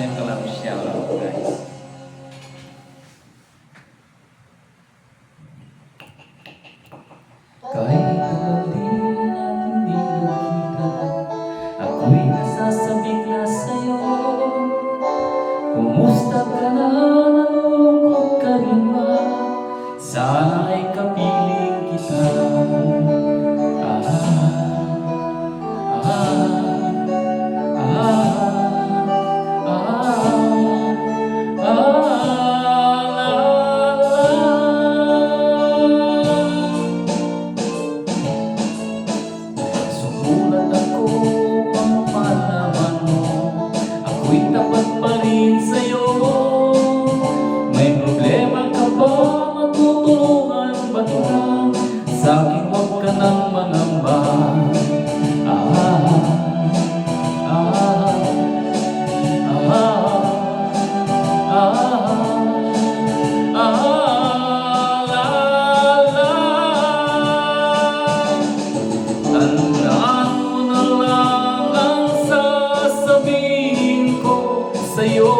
mental health shoutout, guys. Kahit alam din at hindi nakita, ako'y nasasabik sa'yo. Kumusta ka na, nalungkot ka rin ba? Sana ay kapiling kita. Sumulat ako ang malaman mo, ako'y tapat pa rin sa'yo. May problema ka ba? Matutulungan ba kita? Sa'kin huwag ka nang mangamba. Tandaan mo na lang ang sasabihin ko sa'yo.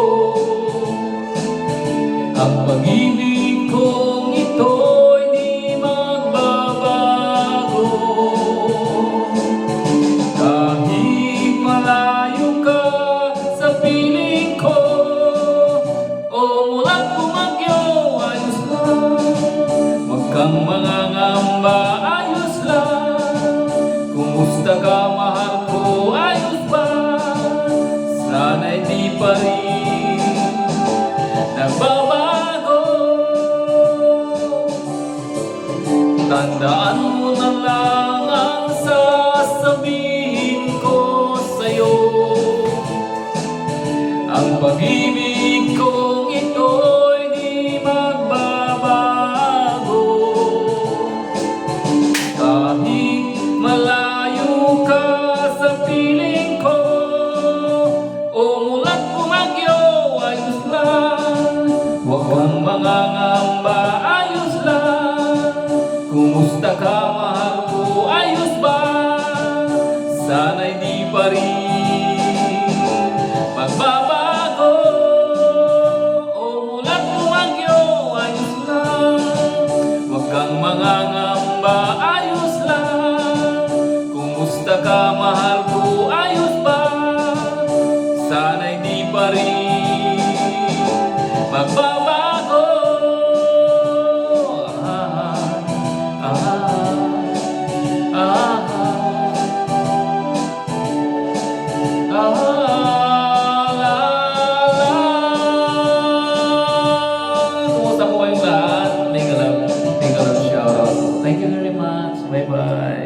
Ang pag-ibig kong ito'y di magbabago. Kahit malayo ka sa piling ko, o mulat bumagyo, ayos lang. Huwag kang mangangamba, ayos lang. Kumusta ka, mahal ko, ayos ba? Sana'y di pa rin nagbabago. Tandaan mo na lang ang sasabihin ko sa'yo. Ang pag-ibig kong ito'y di magbabago. Kahit malayo ka sa piling ko, o mulat bumagyo, ayos lang. Huwag kang mangangamba, ayos lang. Kumusta ka, mahal ko, ayos ba? Sana'y di pa rin magbabago. O mulat bumagyo, ayos lang. Huwag kang mangangamba, ayos lang. Kumusta ka, mahal ko, ayos ba? Sana'y di pa rin magbabago. Kumusta po kayong lahat? Thank you, love shoutout. Thank you very much. Bye-bye.